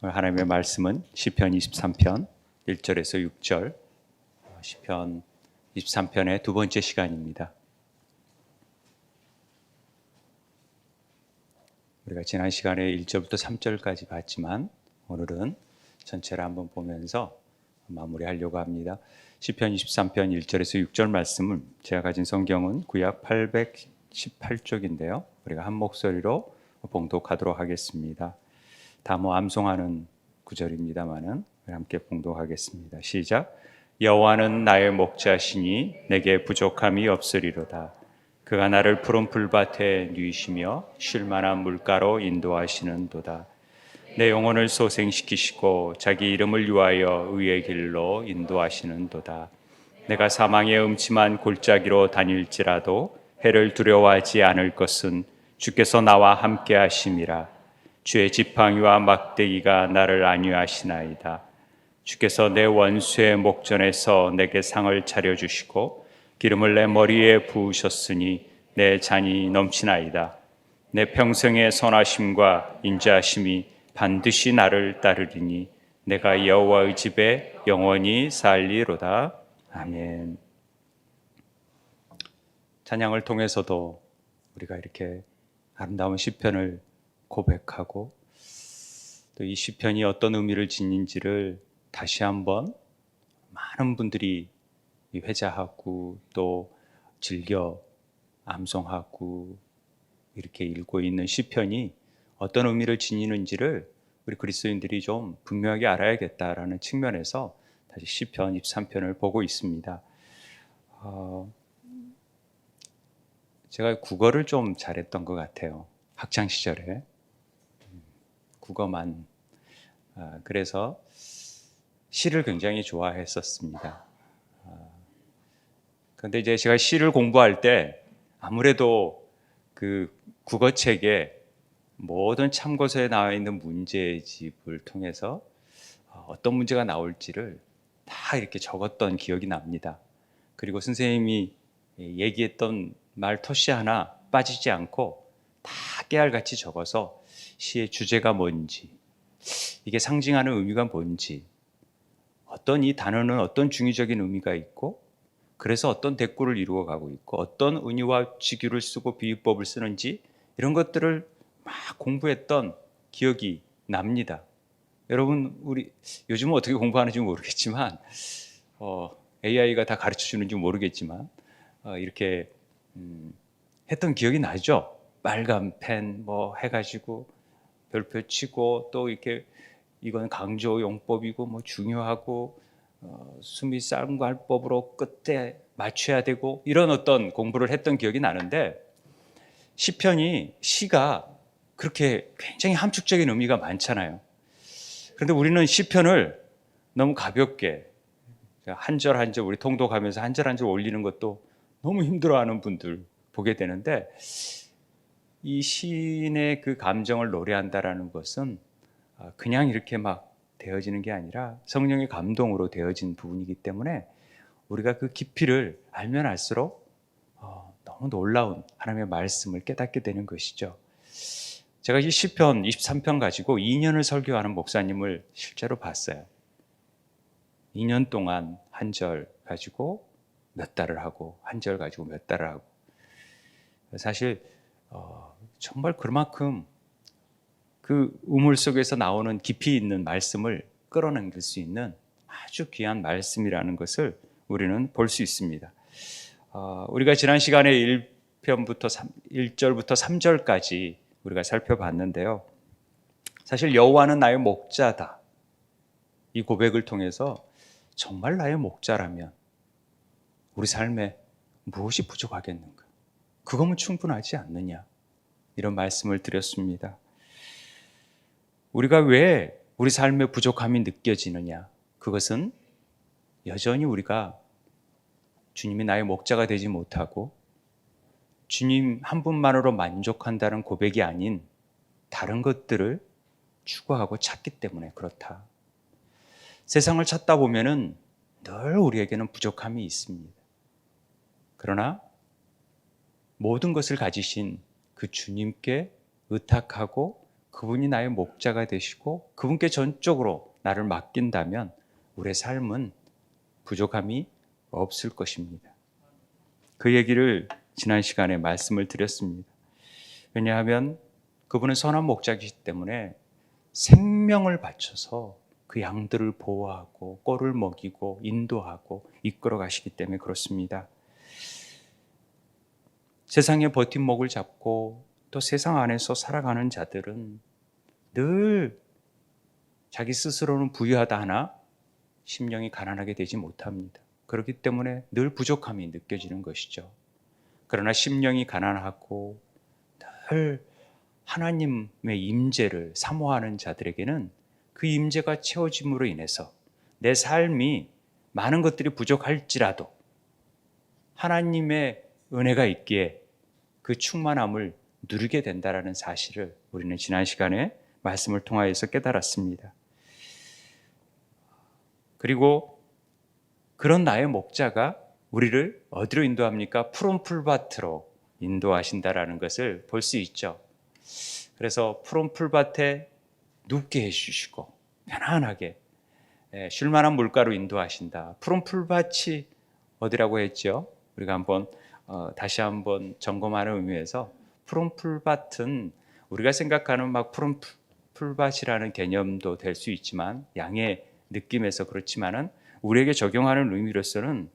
오늘 하나님의 말씀은 시편 23편 1절에서 6절, 시편 23편의 두 번째 시간입니다. 우리가 지난 시간에 1절부터 3절까지 봤지만 오늘은 전체를 한번 보면서 마무리하려고 합니다. 시편 23편 1절에서 6절 말씀을 제가 가진 성경은 구약 818쪽인데요. 우리가 한 목소리로 봉독하도록 하겠습니다. 다 암송하는 구절입니다만은 함께 봉독하겠습니다. 시작. 여호와는 나의 목자시니 내게 부족함이 없으리로다. 그가 나를 푸른 풀밭에 누이시며 쉴 만한 물가로 인도하시는도다. 내 영혼을 소생시키시고 자기 이름을 위하여 의의 길로 인도하시는도다. 내가 사망의 음침한 골짜기로 다닐지라도 해를 두려워하지 않을 것은 주께서 나와 함께 하심이라. 주의 지팡이와 막대기가 나를 안위하시나이다. 주께서 내 원수의 목전에서 내게 상을 차려주시고 기름을 내 머리에 부으셨으니 내 잔이 넘치나이다. 내 평생의 선하심과 인자하심이 반드시 나를 따르리니 내가 여호와의 집에 영원히 살리로다. 아멘. 찬양을 통해서도 우리가 이렇게 아름다운 시편을 고백하고 또 이 시편이 어떤 의미를 지니는지를 다시 한번 많은 분들이 회자하고 또 즐겨 암송하고 이렇게 읽고 있는 시편이 어떤 의미를 지니는지를 우리 그리스도인들이 좀 분명하게 알아야겠다라는 측면에서 다시 시편 23편을 보고 있습니다. 제가 국어를 좀 잘했던 것 같아요. 학창 시절에 국어만. 그래서 시를 굉장히 좋아했었습니다. 그런데 이제 제가 시를 공부할 때 아무래도 그 국어책에 모든 참고서에 나와 있는 문제집을 통해서 어떤 문제가 나올지를 다 이렇게 적었던 기억이 납니다. 그리고 선생님이 얘기했던 말 토시 하나 빠지지 않고 다 깨알같이 적어서 시의 주제가 뭔지, 이게 상징하는 의미가 뭔지, 어떤 이 단어는 어떤 중의적인 의미가 있고 그래서 어떤 대꾸를 이루어가고 있고 어떤 은유와 직유를 쓰고 비유법을 쓰는지 이런 것들을 막 공부했던 기억이 납니다. 여러분, 우리 요즘은 어떻게 공부하는지 모르겠지만 AI가 다 가르쳐 주는지 모르겠지만 이렇게 했던 기억이 나죠. 빨간 펜 뭐 해가지고 별표 치고 또 이렇게 이건 강조 용법이고 뭐 중요하고 수미 쌀과할법으로 끝에 맞춰야 되고 이런 어떤 공부를 했던 기억이 나는데 시가 그렇게 굉장히 함축적인 의미가 많잖아요. 그런데 우리는 시편을 너무 가볍게 한 절 한 절 우리 통독하면서 한 절 한 절 올리는 것도 너무 힘들어하는 분들 보게 되는데 이 시인의 그 감정을 노래한다라는 것은 그냥 이렇게 막 되어지는 게 아니라 성령의 감동으로 되어진 부분이기 때문에 우리가 그 깊이를 알면 알수록 너무 놀라운 하나님의 말씀을 깨닫게 되는 것이죠. 제가 이 시편 23편 가지고 2년을 설교하는 목사님을 실제로 봤어요. 2년 동안 한 절 가지고 몇 달을 하고 한 절 가지고 몇 달을 하고 사실 정말 그만큼 그 우물 속에서 나오는 깊이 있는 말씀을 끌어당길 수 있는 아주 귀한 말씀이라는 것을 우리는 볼 수 있습니다. 우리가 지난 시간에 1절부터 3절까지 우리가 살펴봤는데요. 사실 여호와는 나의 목자다. 이 고백을 통해서 정말 나의 목자라면 우리 삶에 무엇이 부족하겠는가? 그거면 충분하지 않느냐? 이런 말씀을 드렸습니다. 우리가 왜 우리 삶의 부족함이 느껴지느냐? 그것은 여전히 우리가 주님이 나의 목자가 되지 못하고 주님 한 분만으로 만족한다는 고백이 아닌 다른 것들을 추구하고 찾기 때문에 그렇다. 세상을 찾다 보면은 늘 우리에게는 부족함이 있습니다. 그러나 모든 것을 가지신 그 주님께 의탁하고 그분이 나의 목자가 되시고 그분께 전적으로 나를 맡긴다면 우리의 삶은 부족함이 없을 것입니다. 그 얘기를 지난 시간에 말씀을 드렸습니다. 왜냐하면 그분은 선한 목자이기 때문에 생명을 바쳐서 그 양들을 보호하고 꼴을 먹이고 인도하고 이끌어 가시기 때문에 그렇습니다. 세상의 버팀목을 잡고 또 세상 안에서 살아가는 자들은 늘 자기 스스로는 부유하다 하나 심령이 가난하게 되지 못합니다. 그렇기 때문에 늘 부족함이 느껴지는 것이죠. 그러나 심령이 가난하고 늘 하나님의 임재를 사모하는 자들에게는 그 임재가 채워짐으로 인해서 내 삶이 많은 것들이 부족할지라도 하나님의 은혜가 있기에 그 충만함을 누리게 된다라는 사실을 우리는 지난 시간에 말씀을 통하여서 깨달았습니다. 그리고 그런 나의 목자가 우리를 어디로 인도합니까? 푸른 풀밭으로 인도하신다라는 것을 볼 수 있죠. 그래서 푸른 풀밭에 눕게 해주시고 편안하게 쉴 만한 물가로 인도하신다. 푸른 풀밭이 어디라고 했죠? 우리가 한번 다시 한번 점검하는 의미에서 푸른 풀밭은 우리가 생각하는 막 푸른 풀밭이라는 개념도 될 수 있지만 양의 느낌에서 그렇지만은 우리에게 적용하는 의미로서는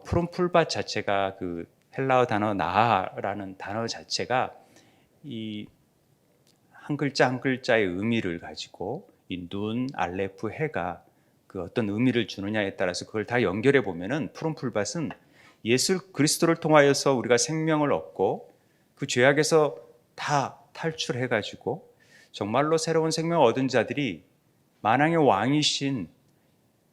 푸른 풀밭 자체가 그 헬라어 단어 나하라는 단어 자체가 이 한 글자 한 글자의 의미를 가지고 이 눈, 알레프, 해가 그 어떤 의미를 주느냐에 따라서 그걸 다 연결해 보면은 푸른 풀밭은 예수 그리스도를 통하여서 우리가 생명을 얻고 그 죄악에서 다 탈출해 가지고 정말로 새로운 생명을 얻은 자들이 만왕의 왕이신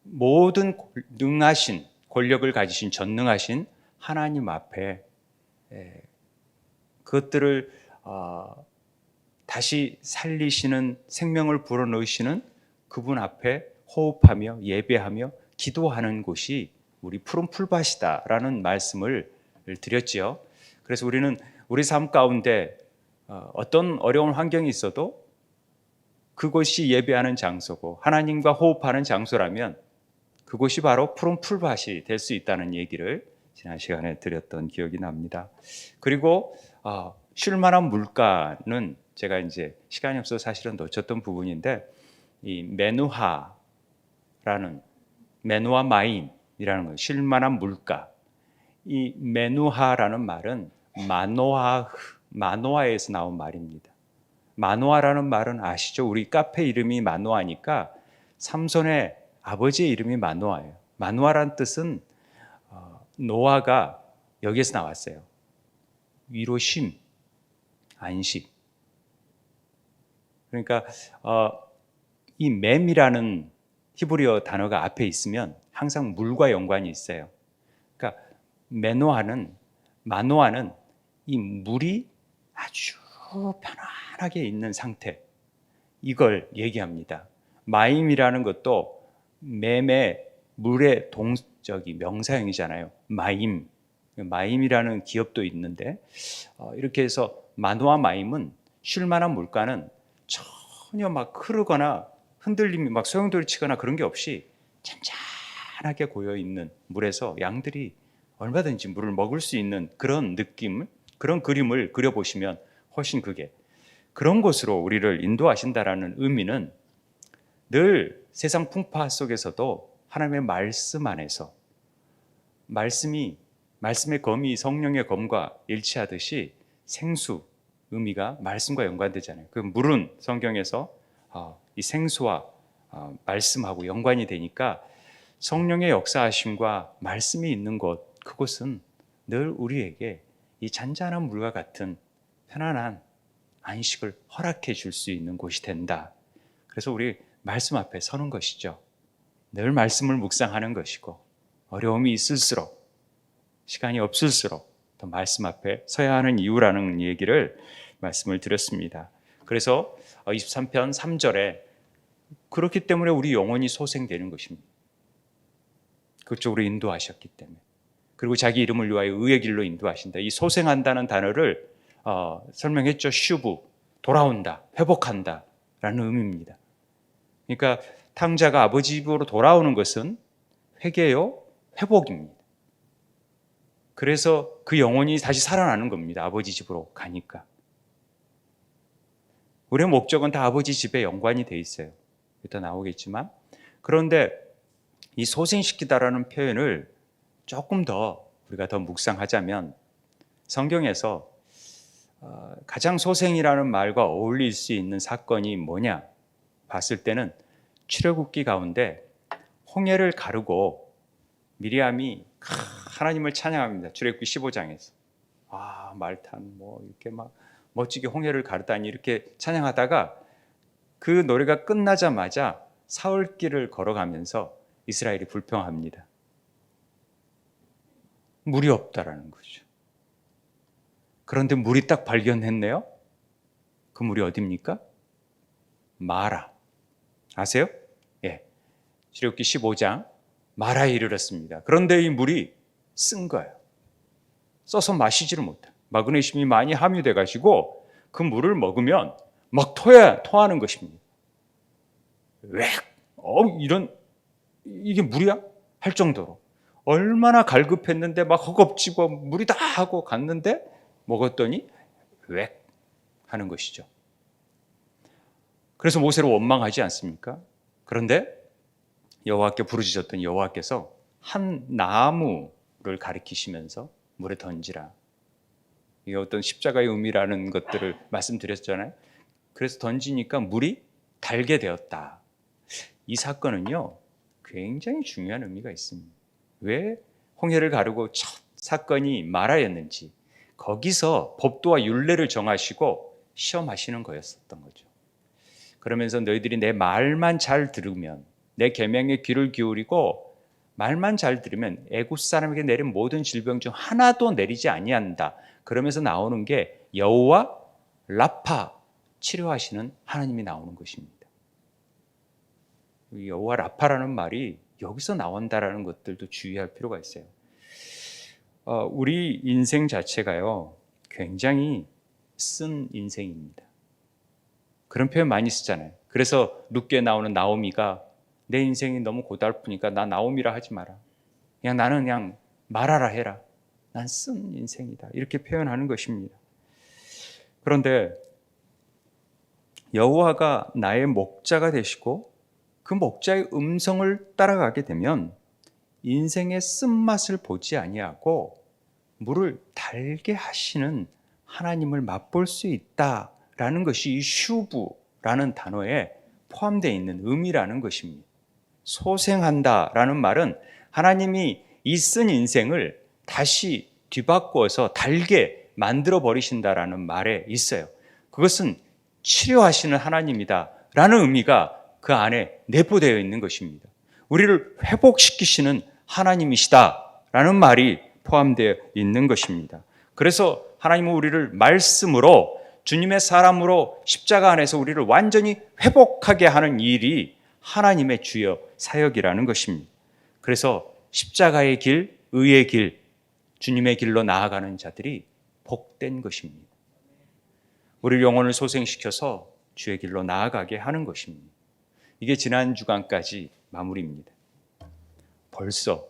모든 능하신 권력을 가지신 전능하신 하나님 앞에 그것들을 다시 살리시는 생명을 불어넣으시는 그분 앞에 호흡하며 예배하며 기도하는 곳이 우리 푸른 풀밭이다라는 말씀을 드렸지요. 그래서 우리는 우리 삶 가운데 어떤 어려운 환경이 있어도 그곳이 예배하는 장소고 하나님과 호흡하는 장소라면 그곳이 바로 푸른 풀밭이 될 수 있다는 얘기를 지난 시간에 드렸던 기억이 납니다. 그리고 쉴 만한 물가는 제가 이제 시간이 없어서 사실은 놓쳤던 부분인데 이 메누하 마임이라는 거, 쉴 만한 물가. 이 메누하라는 말은 마노아에서 나온 말입니다. 마노아라는 말은 아시죠? 우리 카페 이름이 마노아니까 삼손의 아버지의 이름이 마노아예요. 마노아란 뜻은 노아가 여기에서 나왔어요. 위로 쉼, 안식. 그러니까 이 맴이라는 히브리어 단어가 앞에 있으면 항상 물과 연관이 있어요. 그러니까 마노아는 이 물이 아주 편안하게 있는 상태, 이걸 얘기합니다. 마임이라는 것도 맴의 물의 동적이 명사형이잖아요. 마임이라는 기업도 있는데 이렇게 해서 마노아 마임은 쉴 만한 물가는 전혀 막 흐르거나 흔들림이 막 소용돌이 치거나 그런 게 없이 잔잔하게 고여 있는 물에서 양들이 얼마든지 물을 먹을 수 있는 그런 느낌, 그런 그림을 그려보시면 훨씬 그런 곳으로 우리를 인도하신다라는 의미는 늘 세상 풍파 속에서도 하나님의 말씀 안에서 말씀의 검이 성령의 검과 일치하듯이 생수 의미가 말씀과 연관되잖아요. 그 물은 성경에서 이 생수와 말씀하고 연관이 되니까 성령의 역사하심과 말씀이 있는 곳, 그곳은 늘 우리에게 이 잔잔한 물과 같은 편안한 안식을 허락해 줄 수 있는 곳이 된다. 그래서 우리 말씀 앞에 서는 것이죠. 늘 말씀을 묵상하는 것이고 어려움이 있을수록 시간이 없을수록 더 말씀 앞에 서야 하는 이유라는 얘기를 말씀을 드렸습니다. 그래서 23편 3절에 그렇기 때문에 우리 영혼이 소생되는 것입니다. 그쪽으로 인도하셨기 때문에. 그리고 자기 이름을 위하여 의의 길로 인도하신다. 이 소생한다는 단어를 설명했죠. 슈브. 돌아온다, 회복한다 라는 의미입니다. 그러니까 탕자가 아버지 집으로 돌아오는 것은 회개요, 회복입니다. 그래서 그 영혼이 다시 살아나는 겁니다. 아버지 집으로 가니까. 우리의 목적은 다 아버지 집에 연관이 돼 있어요. 이따 나오겠지만. 그런데 이 소생시키다라는 표현을 조금 더 우리가 더 묵상하자면 성경에서 가장 소생이라는 말과 어울릴 수 있는 사건이 뭐냐 봤을 때는 출애굽기 가운데 홍해를 가르고 미리암이 하나님을 찬양합니다. 출애굽기 15장에서 말탄 이렇게 막 멋지게 홍해를 가르다니 이렇게 찬양하다가 그 노래가 끝나자마자 사흘길을 걸어가면서 이스라엘이 불평합니다. 물이 없다라는 거죠. 그런데 물이 딱 발견했네요. 그 물이 어디입니까? 마라. 아세요? 예. 출애굽기 15장 마라에 이르렀습니다. 그런데 이 물이 쓴 거예요. 써서 마시지를 못해. 마그네슘이 많이 함유돼 가지고 그 물을 먹으면 막 토하는 것입니다. 왜? 이게 물이야? 할 정도로 얼마나 갈급했는데 막 허겁지겁 물이다 하고 갔는데 먹었더니 왜? 하는 것이죠. 그래서 모세를 원망하지 않습니까? 그런데 여호와께 부르짖었더니 여호와께서 한 나무를 가리키시면서 물에 던지라. 이게 어떤 십자가의 의미라는 것들을 말씀드렸잖아요. 그래서 던지니까 물이 달게 되었다. 이 사건은요, 굉장히 중요한 의미가 있습니다. 왜 홍해를 가르고 첫 사건이 마라였는지 거기서 법도와 율례를 정하시고 시험하시는 거였었던 거죠. 그러면서 너희들이 내 말만 잘 들으면, 내 계명에 귀를 기울이고 말만 잘 들으면 애굽 사람에게 내린 모든 질병 중 하나도 내리지 아니한다. 그러면서 나오는 게 여호와 라파, 치료하시는 하나님이 나오는 것입니다. 여호와 라파라는 말이 여기서 나온다라는 것들도 주의할 필요가 있어요. 우리 인생 자체가요, 굉장히 쓴 인생입니다. 그런 표현 많이 쓰잖아요. 그래서 룻기에 나오는 나오미가 내 인생이 너무 고달프니까 나 나오미라 하지 마라. 나는 그냥 말하라 해라. 난 쓴 인생이다. 이렇게 표현하는 것입니다. 그런데 여호와가 나의 목자가 되시고 그 목자의 음성을 따라가게 되면 인생의 쓴맛을 보지 아니하고 물을 달게 하시는 하나님을 맛볼 수 있다라는 것이 이 슈브라는 단어에 포함되어 있는 의미라는 것입니다. 소생한다라는 말은 하나님이 이 쓴 인생을 다시 뒤바꾸어서 달게 만들어 버리신다라는 말에 있어요. 그것은 치료하시는 하나님이다라는 의미가 그 안에 내포되어 있는 것입니다. 우리를 회복시키시는 하나님이시다라는 말이 포함되어 있는 것입니다. 그래서 하나님은 우리를 말씀으로, 주님의 사람으로 십자가 안에서 우리를 완전히 회복하게 하는 일이 하나님의 주요 사역이라는 것입니다. 그래서 십자가의 길, 의의 길, 주님의 길로 나아가는 자들이 복된 것입니다. 우리 영혼을 소생시켜서 주의 길로 나아가게 하는 것입니다. 이게 지난 주간까지 마무리입니다. 벌써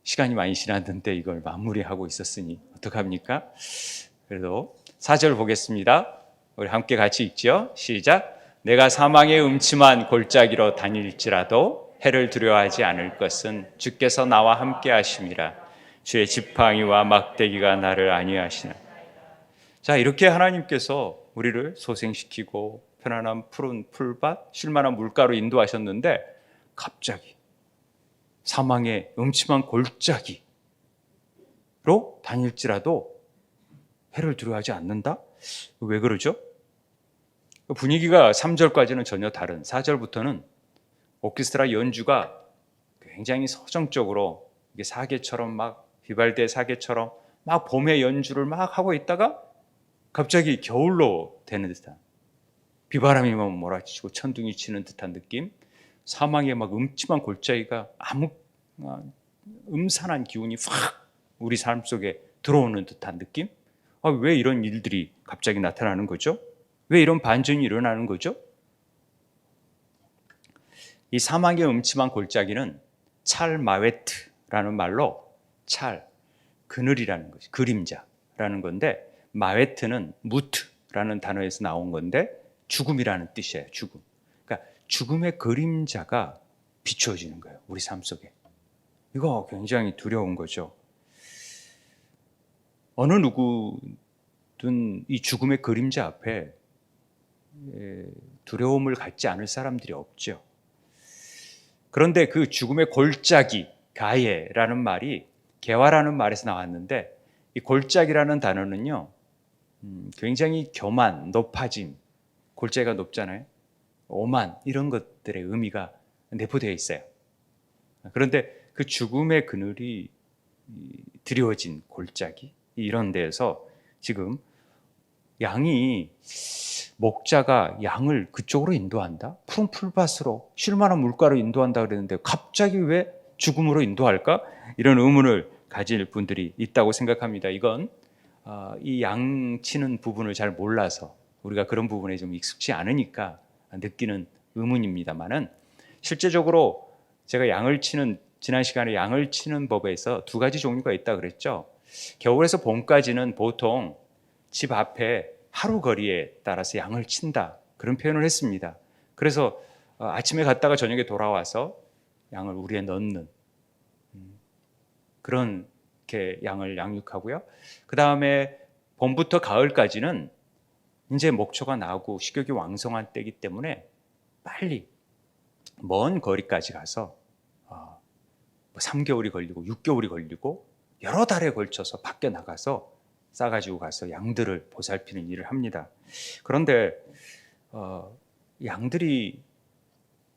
시간이 많이 지났는데 이걸 마무리하고 있었으니 어떡합니까? 그래도 4절 보겠습니다. 우리 함께 같이 읽죠. 시작. 내가 사망의 음침한 골짜기로 다닐지라도 해를 두려워하지 않을 것은 주께서 나와 함께 하심이라. 주의 지팡이와 막대기가 나를 안위하시나. 자, 이렇게 하나님께서 우리를 소생시키고 편안한 푸른 풀밭, 쉴만한 물가로 인도하셨는데 갑자기 사망의 음침한 골짜기로 다닐지라도 해를 두려워하지 않는다? 왜 그러죠? 분위기가 3절까지는 전혀 다른 4절부터는 오케스트라 연주가 굉장히 서정적으로 이게 사계처럼 막 비발디의 사계처럼 막 봄의 연주를 막 하고 있다가 갑자기 겨울로 되는 듯한 비바람이 막 몰아치고 천둥이 치는 듯한 느낌, 사망의 막 음침한 골짜기가 아무 음산한 기운이 확 우리 삶 속에 들어오는 듯한 느낌? 왜 이런 일들이 갑자기 나타나는 거죠? 왜 이런 반전이 일어나는 거죠? 이 사막의 음침한 골짜기는 찰마웨트라는 말로 찰, 그늘이라는 것이 그림자라는 건데, 마웨트는 무트라는 단어에서 나온 건데 죽음이라는 뜻이에요. 죽음. 그러니까 죽음의 그림자가 비추어지는 거예요. 우리 삶 속에. 이거 굉장히 두려운 거죠. 어느 누구든 이 죽음의 그림자 앞에 두려움을 갖지 않을 사람들이 없죠. 그런데 그 죽음의 골짜기, 가예라는 말이 개화라는 말에서 나왔는데, 이 골짜기라는 단어는요, 굉장히 교만, 높아짐, 골짜기가 높잖아요. 오만, 이런 것들의 의미가 내포되어 있어요. 그런데 그 죽음의 그늘이 드리워진 골짜기, 이런 데에서 지금 양이, 목자가 양을 그쪽으로 인도한다? 푸른 풀밭으로 쉴만한 물가로 인도한다 그랬는데 갑자기 왜 죽음으로 인도할까? 이런 의문을 가질 분들이 있다고 생각합니다. 이건 이 양치는 부분을 잘 몰라서, 우리가 그런 부분에 좀 익숙치 않으니까 느끼는 의문입니다만은, 실제적으로 제가 지난 시간에 양을 치는 법에서 두 가지 종류가 있다 그랬죠. 겨울에서 봄까지는 보통 집 앞에 하루 거리에 따라서 양을 친다, 그런 표현을 했습니다. 그래서 아침에 갔다가 저녁에 돌아와서 양을 우리에 넣는 그런 게 양을 양육하고요. 그 다음에 봄부터 가을까지는 이제 목초가 나고 식욕이 왕성한 때이기 때문에 빨리 먼 거리까지 가서 3개월이 걸리고 6개월이 걸리고 여러 달에 걸쳐서 밖에 나가서 싸가지고 가서 양들을 보살피는 일을 합니다. 그런데 양들이,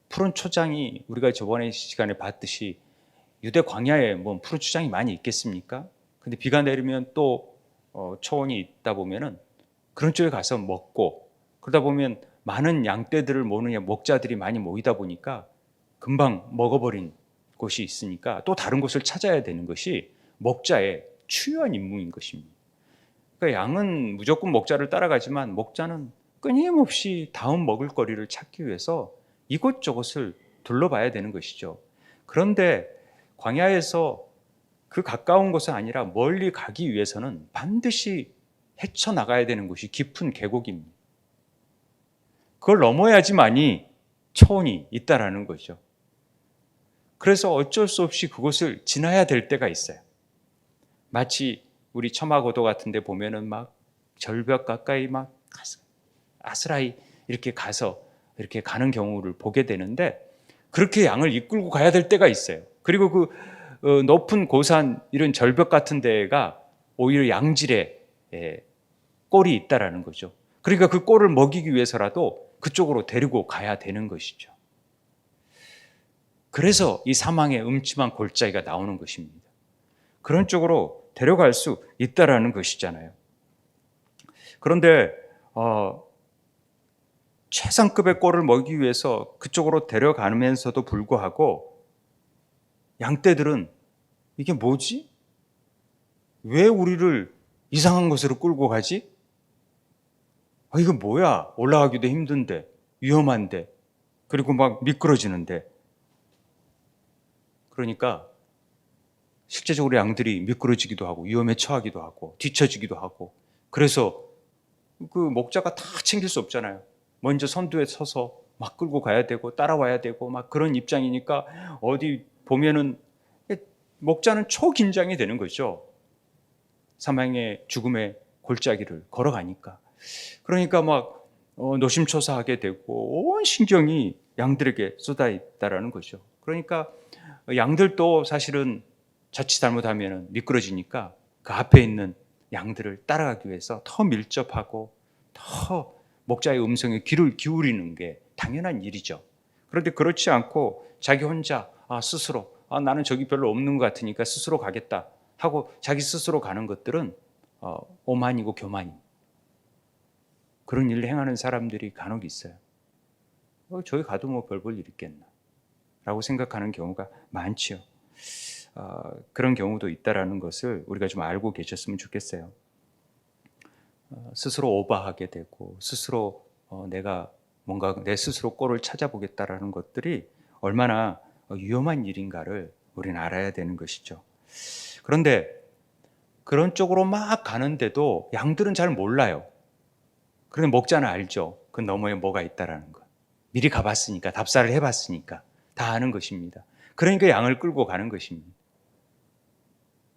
푸른 초장이, 우리가 저번에 시간에 봤듯이 유대 광야에 뭐 푸른 초장이 많이 있겠습니까? 근데 비가 내리면 또 초원이 있다 보면은 그런 쪽에 가서 먹고, 그러다 보면 많은 양떼들을 모는 목자들이 많이 모이다 보니까 금방 먹어버린 곳이 있으니까 또 다른 곳을 찾아야 되는 것이 목자의 추연 임무인 것입니다. 그러니까 양은 무조건 목자를 따라가지만 목자는 끊임없이 다음 먹을 거리를 찾기 위해서 이곳저곳을 둘러봐야 되는 것이죠. 그런데 광야에서 그 가까운 곳이 아니라 멀리 가기 위해서는 반드시 헤쳐나가야 되는 곳이 깊은 계곡입니다. 그걸 넘어야지만이 초원이 있다라는 거죠. 그래서 어쩔 수 없이 그곳을 지나야 될 때가 있어요. 마치 우리 처마고도 같은 데 보면은 막 절벽 가까이 막 아스라이 이렇게 가서 이렇게 가는 경우를 보게 되는데, 그렇게 양을 이끌고 가야 될 때가 있어요. 그리고 그 높은 고산, 이런 절벽 같은 데가 오히려 양질의 꼴이 있다라는 거죠. 그러니까 그 꼴을 먹이기 위해서라도 그쪽으로 데리고 가야 되는 것이죠. 그래서 이 사망의 음침한 골짜기가 나오는 것입니다. 그런 쪽으로 데려갈 수 있다라는 것이잖아요. 그런데 최상급의 꼴을 먹이기 위해서 그쪽으로 데려가면서도 불구하고 양떼들은 이게 뭐지? 왜 우리를 이상한 곳으로 끌고 가지? 이거 뭐야? 올라가기도 힘든데, 위험한데, 그리고 막 미끄러지는데. 그러니까 실제적으로 양들이 미끄러지기도 하고 위험에 처하기도 하고 뒤처지기도 하고, 그래서 그 목자가 다 챙길 수 없잖아요. 먼저 선두에 서서 막 끌고 가야 되고 따라와야 되고 막 그런 입장이니까 어디 보면은 목자는 초긴장이 되는 거죠. 사망의 죽음의 골짜기를 걸어가니까. 그러니까 막 노심초사하게 되고 온 신경이 양들에게 쏟아 있다라는 거죠. 그러니까 양들도 사실은 자칫 잘못하면 미끄러지니까 그 앞에 있는 양들을 따라가기 위해서 더 밀접하고 더 목자의 음성에 귀를 기울이는 게 당연한 일이죠. 그런데 그렇지 않고 자기 혼자 스스로 나는 저기 별로 없는 것 같으니까 스스로 가겠다 하고 자기 스스로 가는 것들은 오만이고 교만이, 그런 일을 행하는 사람들이 간혹 있어요. 저기 가도 뭐 별 볼 일 있겠나 라고 생각하는 경우가 많지요. 그런 경우도 있다라는 것을 우리가 좀 알고 계셨으면 좋겠어요. 스스로 오버하게 되고 스스로 내가 뭔가 내 스스로 꼴을 찾아보겠다라는 것들이 얼마나 위험한 일인가를 우리는 알아야 되는 것이죠. 그런데 그런 쪽으로 막 가는데도 양들은 잘 몰라요. 그런데 목자는 알죠. 그 너머에 뭐가 있다라는 거. 미리 가봤으니까, 답사를 해봤으니까 다 아는 것입니다. 그러니까 양을 끌고 가는 것입니다.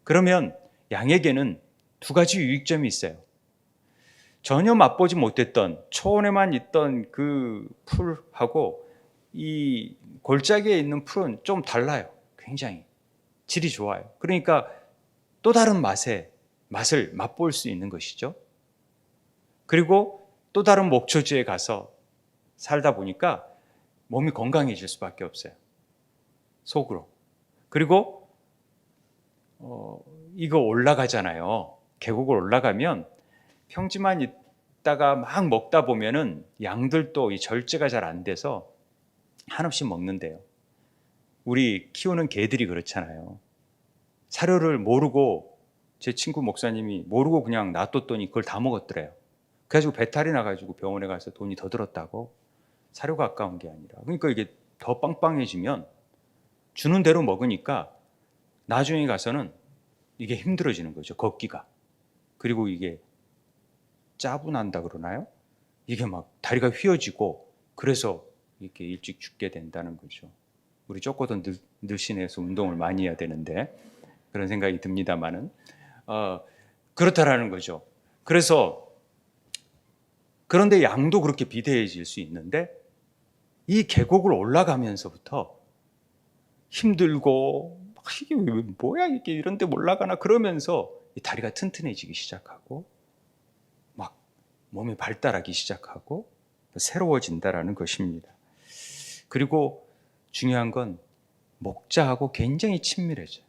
그러면 양에게는 두 가지 유익점이 있어요. 전혀 맛보지 못했던 초원에만 있던 그 풀하고 이 골짜기에 있는 풀은 좀 달라요. 굉장히 질이 좋아요. 그러니까 또 다른 맛을 맛볼 수 있는 것이죠. 그리고 또 다른 목초지에 가서 살다 보니까 몸이 건강해질 수밖에 없어요. 속으로. 그리고 이거 올라가잖아요. 계곡을 올라가면 평지만 있다가 막 먹다 보면은 양들도 이 절제가 잘 안 돼서 한없이 먹는데요. 우리 키우는 개들이 그렇잖아요. 사료를 모르고 제 친구 목사님이 모르고 그냥 놔뒀더니 그걸 다 먹었더래요. 그래가지고 배탈이 나가지고 병원에 가서 돈이 더 들었다고. 사료가 아까운 게 아니라. 그러니까 이게 더 빵빵해지면 주는 대로 먹으니까 나중에 가서는 이게 힘들어지는 거죠. 걷기가. 그리고 이게 짜분한다 그러나요? 이게 막 다리가 휘어지고 그래서 이렇게 일찍 죽게 된다는 거죠. 우리 조금 더 늘씬해서 운동을 많이 해야 되는데 그런 생각이 듭니다만은 그렇다라는 거죠. 그래서 그런데 양도 그렇게 비대해질 수 있는데 이 계곡을 올라가면서부터 힘들고 막 이게 뭐야 이게 이런데 올라가나 그러면서 이 다리가 튼튼해지기 시작하고 막 몸이 발달하기 시작하고 새로워진다라는 것입니다. 그리고 중요한 건 목자하고 굉장히 친밀해져요.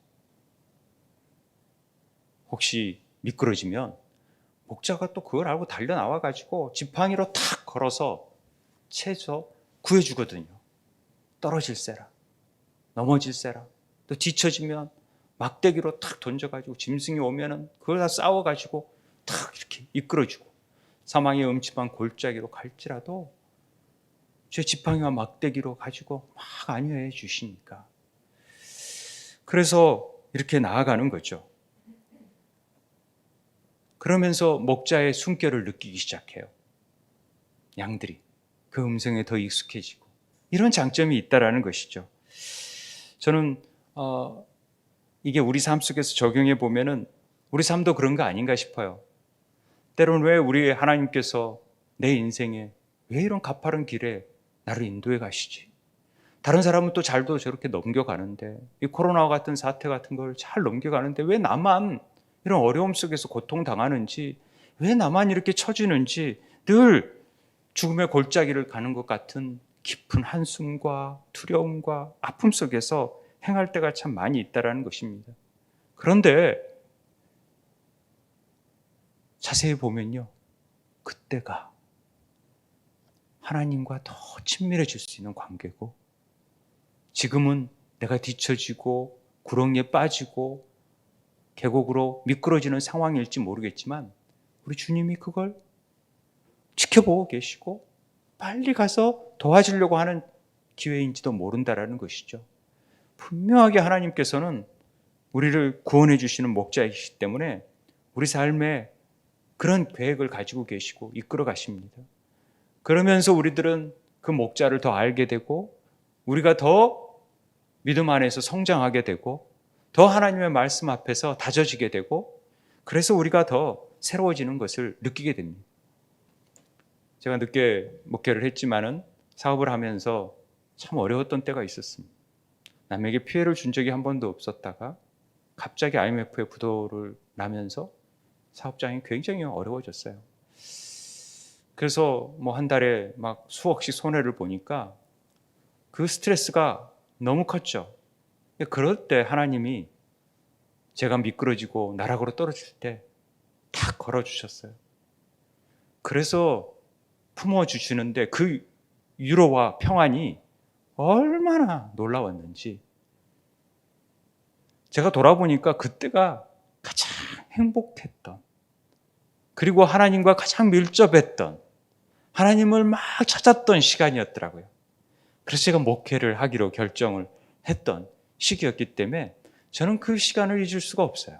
혹시 미끄러지면 목자가 또 그걸 알고 달려 나와가지고 지팡이로 탁 걸어서 채서 구해주거든요. 떨어질세라, 넘어질세라. 또 뒤처지면 막대기로 탁 던져가지고 짐승이 오면은 그걸 다 싸워가지고 탁 이렇게 이끌어주고 사망의 음침한 골짜기로 갈지라도 제 지팡이와 막대기로 가지고 막 안위해 주시니까. 그래서 이렇게 나아가는 거죠. 그러면서 목자의 숨결을 느끼기 시작해요. 양들이 그 음성에 더 익숙해지고 이런 장점이 있다라는 것이죠. 저는 이게 우리 삶 속에서 적용해 보면은 우리 삶도 그런 거 아닌가 싶어요. 때로는 왜 우리 하나님께서 내 인생에 왜 이런 가파른 길에 나를 인도해 가시지? 다른 사람은 또 잘도 저렇게 넘겨가는데 이 코로나와 같은 사태 같은 걸 잘 넘겨가는데 왜 나만 이런 어려움 속에서 고통당하는지, 왜 나만 이렇게 처지는지 늘 죽음의 골짜기를 가는 것 같은 깊은 한숨과 두려움과 아픔 속에서 행할 때가 참 많이 있다는 것입니다. 그런데 자세히 보면요, 그때가 하나님과 더 친밀해질 수 있는 관계고, 지금은 내가 뒤처지고 구렁이에 빠지고 계곡으로 미끄러지는 상황일지 모르겠지만 우리 주님이 그걸 지켜보고 계시고 빨리 가서 도와주려고 하는 기회인지도 모른다라는 것이죠. 분명하게 하나님께서는 우리를 구원해 주시는 목자이시기 때문에 우리 삶에 그런 계획을 가지고 계시고 이끌어 가십니다. 그러면서 우리들은 그 목자를 더 알게 되고 우리가 더 믿음 안에서 성장하게 되고 더 하나님의 말씀 앞에서 다져지게 되고 그래서 우리가 더 새로워지는 것을 느끼게 됩니다. 제가 늦게 목회를 했지만은 사업을 하면서 참 어려웠던 때가 있었습니다. 남에게 피해를 준 적이 한 번도 없었다가 갑자기 IMF에 부도를 나면서 사업장이 굉장히 어려워졌어요. 그래서 뭐 한 달에 막 수억씩 손해를 보니까 그 스트레스가 너무 컸죠. 그럴 때 하나님이 제가 미끄러지고 나락으로 떨어질 때 탁 걸어주셨어요. 그래서 품어주시는데 그 위로와 평안이 얼마나 놀라웠는지 제가 돌아보니까 그때가 가장 행복했던 그리고 하나님과 가장 밀접했던 하나님을 막 찾았던 시간이었더라고요. 그래서 제가 목회를 하기로 결정을 했던 시기였기 때문에 저는 그 시간을 잊을 수가 없어요.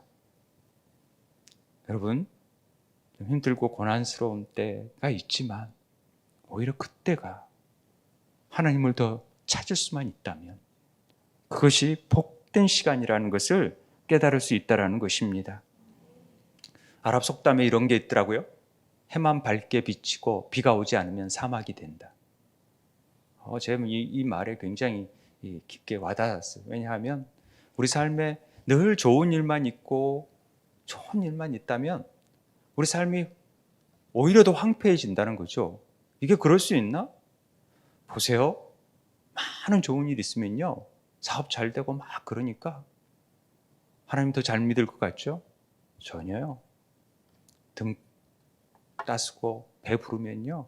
여러분, 좀 힘들고 고난스러운 때가 있지만 오히려 그때가 하나님을 더 찾을 수만 있다면 그것이 복된 시간이라는 것을 깨달을 수 있다는 것입니다. 아랍 속담에 이런 게 있더라고요. 해만 밝게 비치고 비가 오지 않으면 사막이 된다. 제가 이 말에 굉장히 깊게 와닿았어요. 왜냐하면 우리 삶에 늘 좋은 일만 있고 좋은 일만 있다면 우리 삶이 오히려 더 황폐해진다는 거죠. 이게 그럴 수 있나? 보세요. 많은 좋은 일 있으면요. 사업 잘 되고 막 그러니까 하나님 더 잘 믿을 것 같죠? 전혀요. 등 따스고 배 부르면요.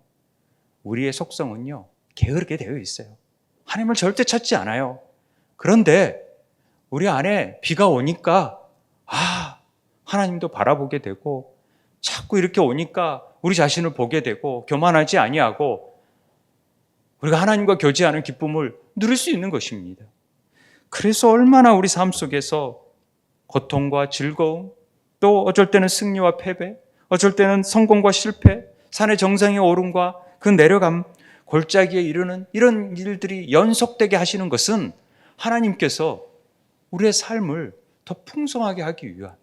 우리의 속성은요. 게으르게 되어 있어요. 하나님을 절대 찾지 않아요. 그런데 우리 안에 비가 오니까 하나님도 바라보게 되고 자꾸 이렇게 오니까 우리 자신을 보게 되고 교만하지 아니하고 우리가 하나님과 교제하는 기쁨을 누릴 수 있는 것입니다. 그래서 얼마나 우리 삶 속에서 고통과 즐거움, 또 어쩔 때는 승리와 패배, 어쩔 때는 성공과 실패, 산의 정상의 오름과 그 내려감, 골짜기에 이르는 이런 일들이 연속되게 하시는 것은 하나님께서 우리의 삶을 더 풍성하게 하기 위한,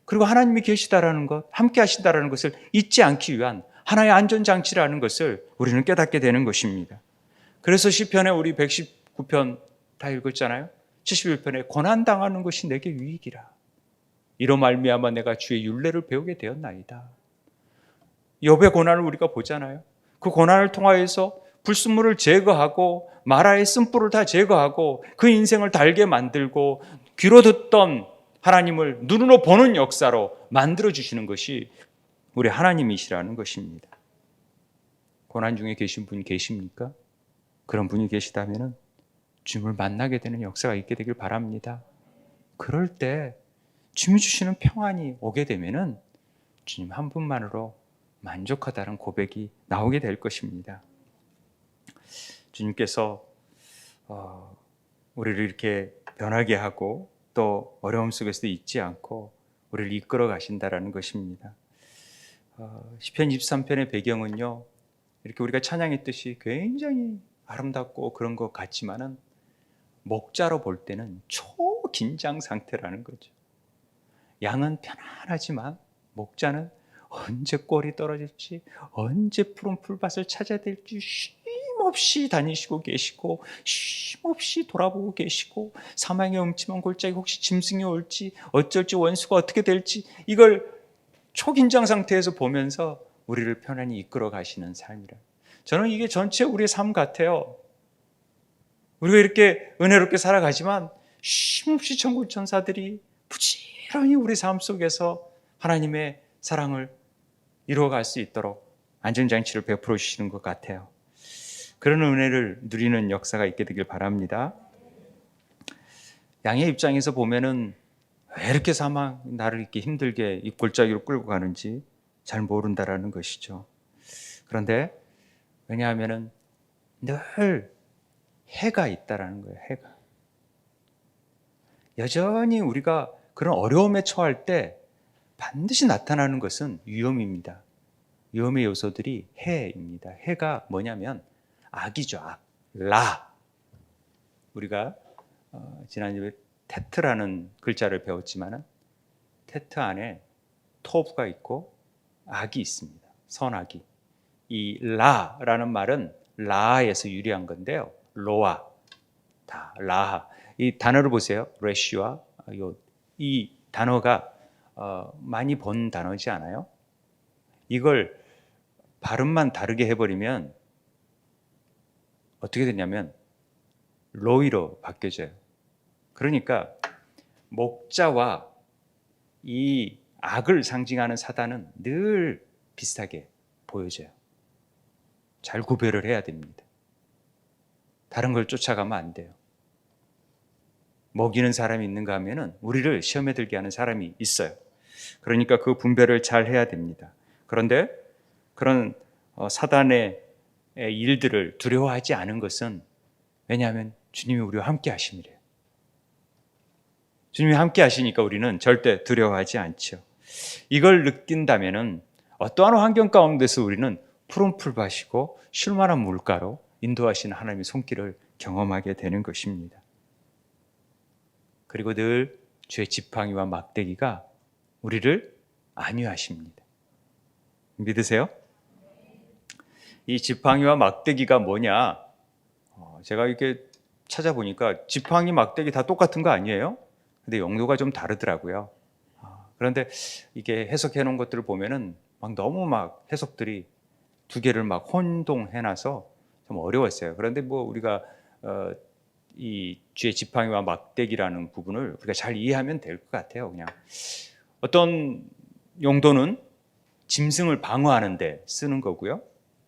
그리고 하나님이 계시다라는 것, 함께 하신다라는 것을 잊지 않기 위한 하나의 안전장치라는 것을 우리는 깨닫게 되는 것입니다. 그래서 시편에 우리 119편 다 읽었잖아요. 71편에 고난당하는 것이 내게 유익이라. 이로 말미암아 내가 주의 율례를 배우게 되었나이다. 욥의 고난을 우리가 보잖아요. 그 고난을 통하여서 불순물을 제거하고 마라의 쓴불을 다 제거하고 그 인생을 달게 만들고 귀로 듣던 하나님을 눈으로 보는 역사로 만들어주시는 것이 우리 하나님이시라는 것입니다. 고난 중에 계신 분 계십니까? 그런 분이 계시다면 주님을 만나게 되는 역사가 있게 되길 바랍니다. 그럴 때 주님이 주시는 평안이 오게 되면 주님 한 분만으로 만족하다는 고백이 나오게 될 것입니다. 주님께서 우리를 이렇게 변하게 하고 또 어려움 속에서도 잊지 않고 우리를 이끌어 가신다라는 것입니다. 시편 23편의 배경은요, 이렇게 우리가 찬양했듯이 굉장히 아름답고 그런 것 같지만은 목자로 볼 때는 초긴장 상태라는 거죠. 양은 편안하지만 목자는 언제 꼴이 떨어질지, 언제 푸른 풀밭을 찾아야 될지 쉼없이 다니시고 계시고 쉼없이 돌아보고 계시고 사망의 음침한 골짜기 혹시 짐승이 올지 어쩔지 원수가 어떻게 될지 이걸 초긴장 상태에서 보면서 우리를 편안히 이끌어 가시는 삶이라. 저는 이게 전체 우리의 삶 같아요. 우리가 이렇게 은혜롭게 살아가지만 쉼없이 천군 천사들이 부지런히 우리 삶 속에서 하나님의 사랑을 이루어갈 수 있도록 안전장치를 베풀어 주시는 것 같아요. 그런 은혜를 누리는 역사가 있게 되길 바랍니다. 양의 입장에서 보면은 왜 이렇게 나를 이렇게 힘들게 이 골짜기로 끌고 가는지 잘 모른다라는 것이죠. 그런데 왜냐하면은 늘 해가 있다라는 거예요. 해가. 여전히 우리가 그런 어려움에 처할 때 반드시 나타나는 것은 위험입니다. 위험의 요소들이 해입니다. 해가 뭐냐면 악이죠. 악. 라. 우리가 지난주에 테트라는 글자를 배웠지만 테트 안에 토부가 있고 악이 있습니다. 선악이. 이 라라는 말은 라에서 유래한 건데요. 로아, 다 라하. 이 단어를 보세요. 레시와 이 단어가 많이 본 단어지 않아요? 이걸 발음만 다르게 해버리면 어떻게 되냐면 로이로 바뀌어져요. 그러니까 목자와 이 악을 상징하는 사단은 늘 비슷하게 보여져요. 잘 구별을 해야 됩니다. 다른 걸 쫓아가면 안 돼요. 먹이는 사람이 있는가 하면은 우리를 시험에 들게 하는 사람이 있어요. 그러니까 그 분별을 잘 해야 됩니다. 그런데 그런 사단의 일들을 두려워하지 않은 것은 왜냐하면 주님이 우리와 함께 하심이래요. 주님이 함께 하시니까 우리는 절대 두려워하지 않죠. 이걸 느낀다면은 어떠한 환경 가운데서 우리는 푸른 풀밭이고 쉴만한 물가로 인도하시는 하나님의 손길을 경험하게 되는 것입니다. 그리고 늘 주의 지팡이와 막대기가 우리를 안위하십니다. 믿으세요? 이 지팡이와 막대기가 뭐냐? 제가 이렇게 찾아보니까 지팡이, 막대기 다 똑같은 거 아니에요? 근데 용도가 좀 다르더라고요. 그런데 이게 해석해 놓은 것들을 보면은 너무 해석들이 두 개를 혼동해놔서 좀 어려웠어요. 그런데 우리가 이 주의 지팡이와 막대기라는 부분을 우리가 잘 이해하면 될 것 같아요. 그냥 어떤 용도는 짐승을 방어하는 데 쓰는 거고요.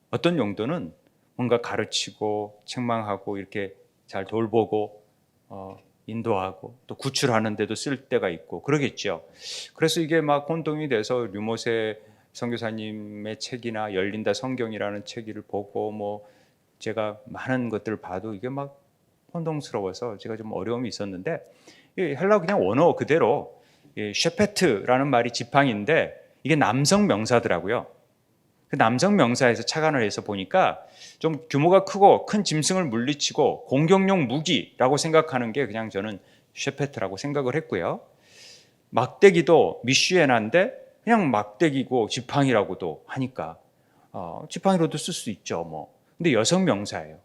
어떤 용도는 뭔가 가르치고 책망하고 이렇게 잘 돌보고 인도하고 또 구출하는 데도 쓸 때가 있고 그러겠죠. 그래서 이게 혼동이 돼서 류모세 선교사님의 책이나 열린다 성경이라는 책을 보고 제가 많은 것들을 봐도 이게 혼동스러워서 제가 좀 어려움이 있었는데, 헬라 그냥 원어 그대로 셰페트라는 말이 지팡이인데 이게 남성 명사더라고요. 그 남성 명사에서 착안을 해서 보니까 좀 규모가 크고 큰 짐승을 물리치고 공격용 무기라고 생각하는 게 그냥 저는 셰페트라고 생각을 했고요. 막대기도 미슈에나인데 그냥 막대기고 지팡이라고도 하니까 지팡이로도 쓸 수 있죠. 근데 여성 명사예요.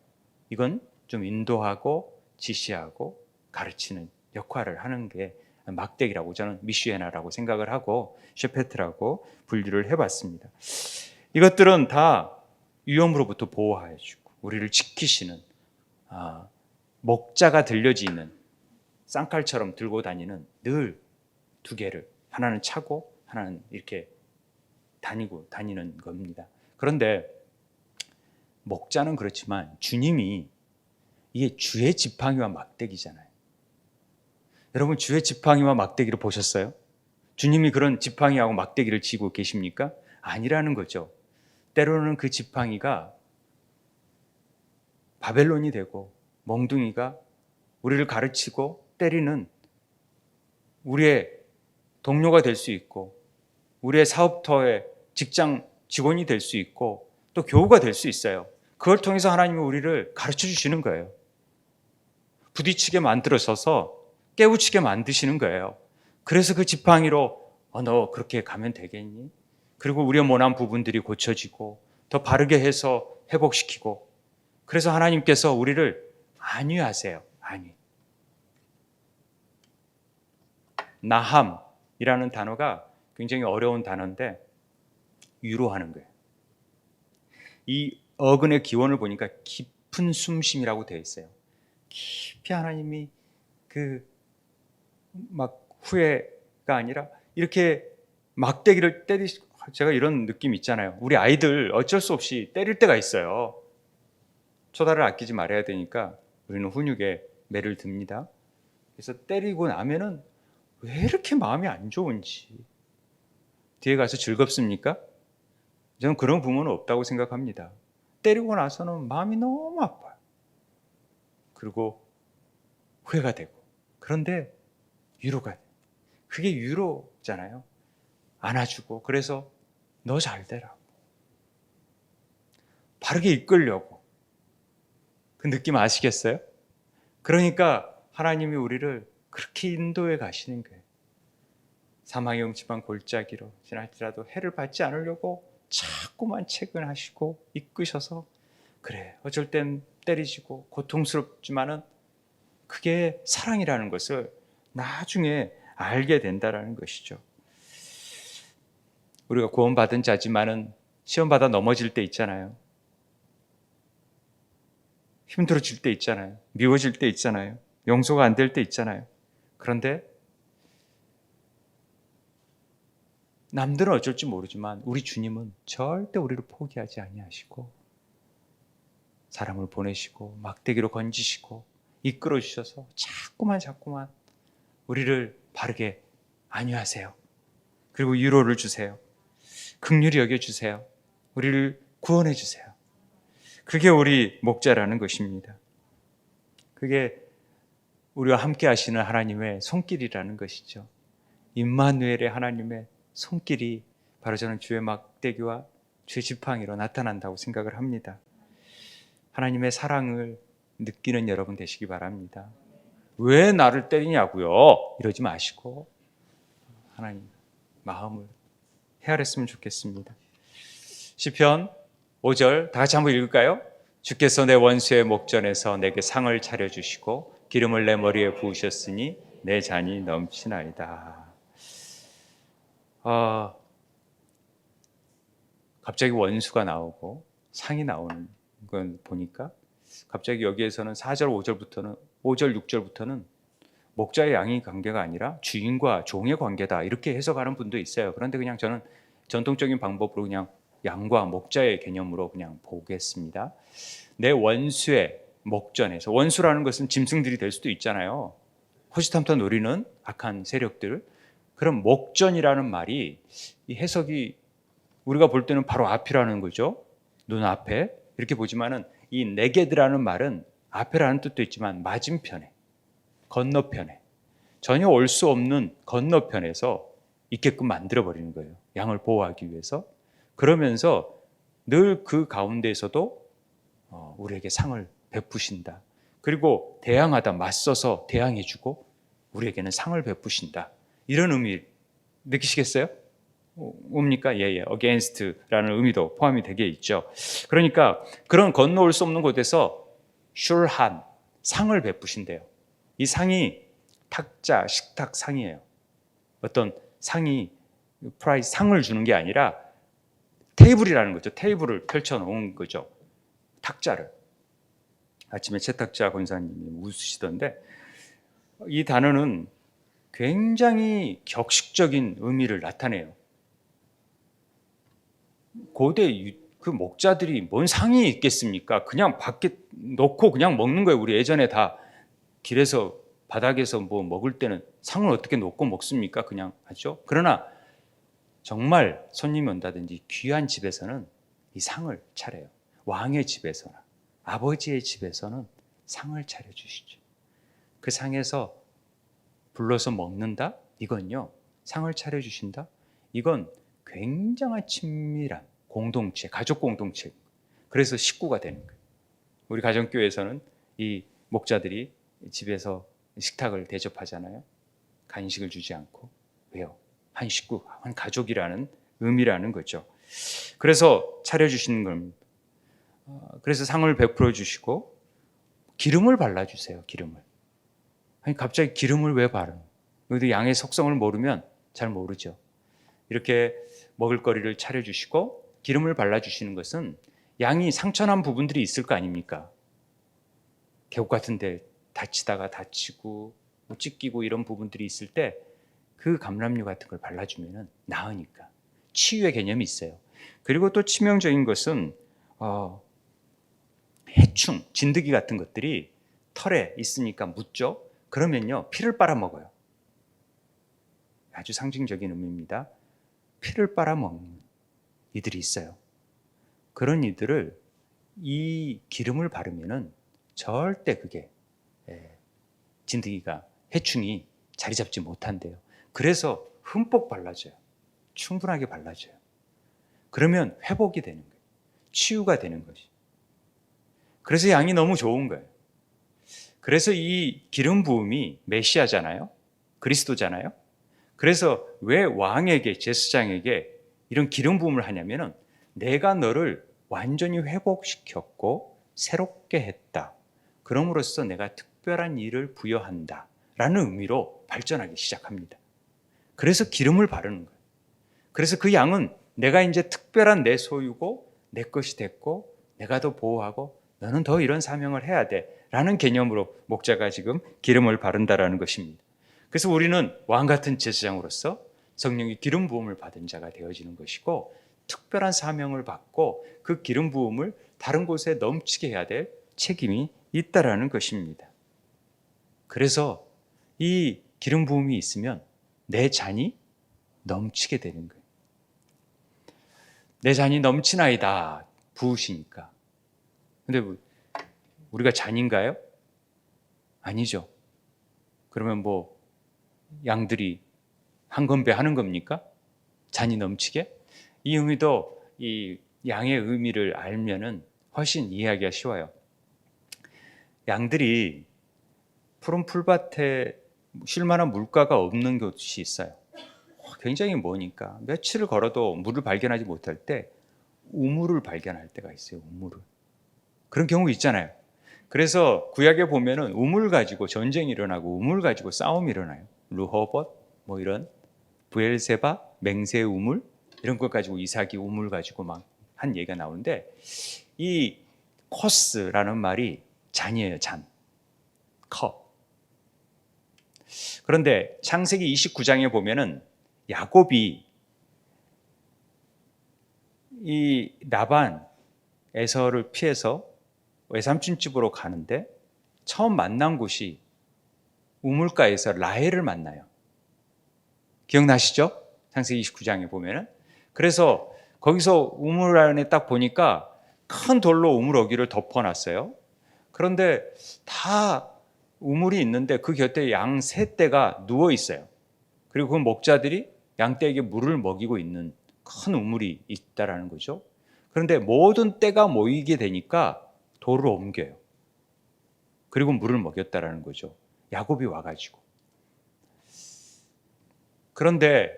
이건 좀 인도하고 지시하고 가르치는 역할을 하는 게 막대기라고 저는 미슈에나라고 생각을 하고 셰페트라고 분류를 해봤습니다. 이것들은 다 위험으로부터 보호해주고 우리를 지키시는 목자가 들려지는 쌍칼처럼 들고 다니는 늘 두 개를 하나는 차고 하나는 이렇게 다니는 겁니다. 그런데 목자는 그렇지만 주님이 이게 주의 지팡이와 막대기잖아요. 여러분 주의 지팡이와 막대기를 보셨어요? 주님이 그런 지팡이하고 막대기를 쥐고 계십니까? 아니라는 거죠. 때로는 그 지팡이가 바벨론이 되고 멍둥이가 우리를 가르치고 때리는 우리의 동료가 될 수 있고 우리의 사업터의 직장 직원이 될 수 있고 또 교우가 될 수 있어요. 그걸 통해서 하나님이 우리를 가르쳐 주시는 거예요. 부딪히게 만들어서서 깨우치게 만드시는 거예요. 그래서 그 지팡이로 너 그렇게 가면 되겠니? 그리고 우리의 모난 부분들이 고쳐지고 더 바르게 해서 회복시키고 그래서 하나님께서 우리를 안위하세요. 안위. 나함이라는 단어가 굉장히 어려운 단어인데 위로하는 거예요. 이 어근의 기원을 보니까 깊은 숨심이라고 되어 있어요. 깊이 하나님이 후회가 아니라 이렇게 막대기를 제가 이런 느낌 있잖아요. 우리 아이들 어쩔 수 없이 때릴 때가 있어요. 초다를 아끼지 말아야 되니까 우리는 훈육에 매를 듭니다. 그래서 때리고 나면은 왜 이렇게 마음이 안 좋은지 뒤에 가서 즐겁습니까? 저는 그런 부모는 없다고 생각합니다. 때리고 나서는 마음이 너무 아파요. 그리고 후회가 되고 그런데 위로가 돼요. 그게 위로잖아요. 안아주고 그래서 너 잘 되라. 바르게 이끌려고. 그 느낌 아시겠어요? 그러니까 하나님이 우리를 그렇게 인도해 가시는 거예요. 사망의 음침한 골짜기로 지날지라도 해를 받지 않으려고 자꾸만 채근하시고 이끄셔서 그래 어쩔 땐 때리시고 고통스럽지만은 그게 사랑이라는 것을 나중에 알게 된다라는 것이죠. 우리가 구원받은 자지만은 시험받아 넘어질 때 있잖아요. 힘들어질 때 있잖아요. 미워질 때 있잖아요. 용서가 안 될 때 있잖아요. 그런데 남들은 어쩔지 모르지만 우리 주님은 절대 우리를 포기하지 아니하시고 사람을 보내시고 막대기로 건지시고 이끌어 주셔서 자꾸만 우리를 바르게 안위하세요. 그리고 위로를 주세요. 긍휼히 여겨주세요. 우리를 구원해 주세요. 그게 우리 목자라는 것입니다. 그게 우리와 함께 하시는 하나님의 손길이라는 것이죠. 임마누엘의 하나님의 손길이 바로 저는 주의 막대기와 주의 지팡이로 나타난다고 생각을 합니다. 하나님의 사랑을 느끼는 여러분 되시기 바랍니다. 왜 나를 때리냐고요? 이러지 마시고 하나님 마음을 헤아렸으면 좋겠습니다. 시편 5절 다 같이 한번 읽을까요? 주께서 내 원수의 목전에서 내게 상을 차려주시고 기름을 내 머리에 부으셨으니 내 잔이 넘치나이다. 갑자기 원수가 나오고 상이 나오는 건 보니까 갑자기 여기에서는 4절, 5절, 6절부터는 목자의 양의 관계가 아니라 주인과 종의 관계다 이렇게 해석하는 분도 있어요. 그런데 그냥 저는 전통적인 방법으로 그냥 양과 목자의 개념으로 그냥 보겠습니다. 내 원수의 목전에서, 원수라는 것은 짐승들이 될 수도 있잖아요. 호시탐탐 노리는 악한 세력들. 그럼 목전이라는 말이 이 해석이 우리가 볼 때는 바로 앞이라는 거죠. 눈앞에 이렇게 보지만은 이 네게드라는 말은 앞에라는 뜻도 있지만 맞은편에, 건너편에, 전혀 올 수 없는 건너편에서 있게끔 만들어버리는 거예요. 양을 보호하기 위해서. 그러면서 늘 그 가운데에서도 우리에게 상을 베푸신다. 그리고 대항하다, 맞서서 대항해주고 우리에게는 상을 베푸신다. 이런 의미 느끼시겠어요? 옵니까? 예. against라는 의미도 포함이 되게 있죠. 그러니까 그런 건너올 수 없는 곳에서 sure한 상을 베푸신대요. 이 상이 탁자, 식탁 상이에요. 어떤 상이 프라이즈 상을 주는 게 아니라 테이블이라는 거죠. 테이블을 펼쳐놓은 거죠. 탁자를. 아침에 최탁자 권사님이 웃으시던데 이 단어는 굉장히 격식적인 의미를 나타내요. 고대 그 목자들이 뭔 상이 있겠습니까? 그냥 밖에 놓고 그냥 먹는 거예요. 우리 예전에 다 길에서 바닥에서 뭐 먹을 때는 상을 어떻게 놓고 먹습니까? 그냥 하죠. 그러나 정말 손님이 온다든지 귀한 집에서는 이 상을 차려요. 왕의 집에서나 아버지의 집에서는 상을 차려주시죠. 그 상에서 불러서 먹는다? 이건요, 상을 차려주신다? 이건 굉장한 친밀한 공동체, 가족 공동체. 그래서 식구가 되는 거예요. 우리 가정교회에서는 이 목자들이 집에서 식탁을 대접하잖아요. 간식을 주지 않고. 왜요? 한 식구, 한 가족이라는 의미라는 거죠. 그래서 차려주시는 겁니다. 그래서 상을 베풀어 주시고 기름을 발라주세요. 기름을. 아니 갑자기 기름을 왜 바르는? 우리도 양의 속성을 모르면 잘 모르죠. 이렇게 먹을거리를 차려주시고 기름을 발라주시는 것은 양이 상처난 부분들이 있을 거 아닙니까? 계곡 같은 데 다치다가 다치고 찢기고 이런 부분들이 있을 때 그 감람류 같은 걸 발라주면 나으니까 치유의 개념이 있어요. 그리고 또 치명적인 것은 해충, 진드기 같은 것들이 털에 있으니까 묻죠. 그러면요 피를 빨아먹어요. 아주 상징적인 의미입니다. 피를 빨아먹는 이들이 있어요. 그런 이들을 이 기름을 바르면은 절대 그게 진드기가, 해충이 자리 잡지 못한대요. 그래서 흠뻑 발라줘요. 충분하게 발라줘요. 그러면 회복이 되는 거예요. 치유가 되는 것이. 그래서 양이 너무 좋은 거예요. 그래서 이 기름 부음이 메시아잖아요. 그리스도잖아요. 그래서 왜 왕에게, 제사장에게 이런 기름 부음을 하냐면은 내가 너를 완전히 회복시켰고 새롭게 했다. 그럼으로써 내가 특별한 일을 부여한다. 라는 의미로 발전하기 시작합니다. 그래서 기름을 바르는 거예요. 그래서 그 양은 내가 이제 특별한 내 소유고 내 것이 됐고 내가 더 보호하고 너는 더 이런 사명을 해야 돼. 라는 개념으로 목자가 지금 기름을 바른다라는 것입니다. 그래서 우리는 왕 같은 제사장으로서 성령의 기름 부음을 받은 자가 되어지는 것이고 특별한 사명을 받고 그 기름 부음을 다른 곳에 넘치게 해야 될 책임이 있다라는 것입니다. 그래서 이 기름 부음이 있으면 내 잔이 넘치게 되는 거예요. 내 잔이 넘치나이다. 부으시니까. 근데 우리가 잔인가요? 아니죠. 그러면 뭐 양들이 한 건배 하는 겁니까? 잔이 넘치게? 이 의미도 이 양의 의미를 알면은 훨씬 이해하기가 쉬워요. 양들이 푸른 풀밭에 쉴 만한 물가가 없는 곳이 있어요. 굉장히 머니까 며칠을 걸어도 물을 발견하지 못할 때 우물을 발견할 때가 있어요. 우물을. 그런 경우 있잖아요. 그래서 구약에 보면은 우물 가지고 전쟁이 일어나고 우물 가지고 싸움이 일어나요. 르호봇 뭐 이런 브엘세바 맹세 우물 이런 것 가지고 이삭이 우물 가지고 막 한 얘기가 나오는데 이 코스라는 말이 잔이에요. 잔. 컵. 그런데 창세기 29장에 보면은 야곱이 이 라반 에서를 피해서 외삼촌 집으로 가는데 처음 만난 곳이 우물가에서 라헬을 만나요. 기억나시죠? 창세기 29장에 보면은. 그래서 거기서 우물 안에 딱 보니까 큰 돌로 우물 어기를 덮어놨어요. 그런데 다 우물이 있는데 그 곁에 양 세 떼가 누워 있어요. 그리고 그 목자들이 양떼에게 물을 먹이고 있는 큰 우물이 있다라는 거죠. 그런데 모든 떼가 모이게 되니까 돌을 옮겨요. 그리고 물을 먹였다라는 거죠. 야곱이 와가지고. 그런데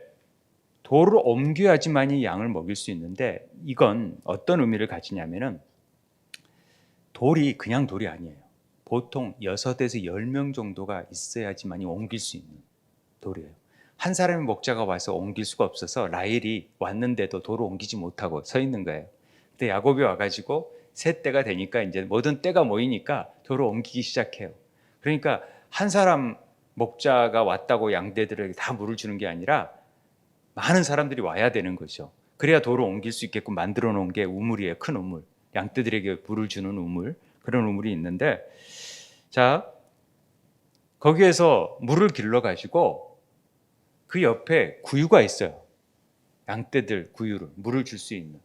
돌을 옮겨야지만이 양을 먹일 수 있는데 이건 어떤 의미를 가지냐면은 돌이 그냥 돌이 아니에요. 보통 6에서 10명 정도가 있어야지만이 옮길 수 있는 돌이에요. 한 사람의 목자가 와서 옮길 수가 없어서 라헬이 왔는데도 돌을 옮기지 못하고 서 있는 거예요. 근데 야곱이 와가지고 세 때가 되니까 이제 모든 때가 모이니까 돌을 옮기기 시작해요. 그러니까 한 사람 목자가 왔다고 양떼들에게 다 물을 주는 게 아니라 많은 사람들이 와야 되는 거죠. 그래야 돌을 옮길 수 있게끔 만들어 놓은 게 우물이에요. 큰 우물. 양떼들에게 물을 주는 우물. 그런 우물이 있는데 자 거기에서 물을 길러가지고 그 옆에 구유가 있어요. 양떼들 구유를 물을 줄 수 있는.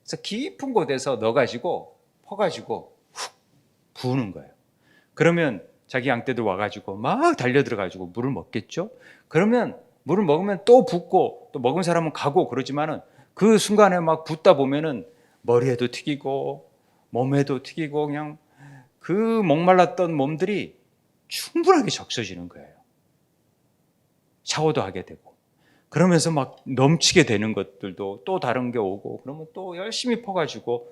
그래서 깊은 곳에서 넣어가지고 퍼가지고 훅 부으는 거예요. 그러면 자기 양떼들 와가지고 막 달려들어가지고 물을 먹겠죠. 그러면 물을 먹으면 또 붓고 또 먹은 사람은 가고 그러지만은 그 순간에 막 붓다 보면은 머리에도 튀기고 몸에도 튀기고 그냥 그 목말랐던 몸들이 충분하게 적셔지는 거예요. 샤워도 하게 되고 그러면서 막 넘치게 되는 것들도 또 다른 게 오고 그러면 또 열심히 퍼가지고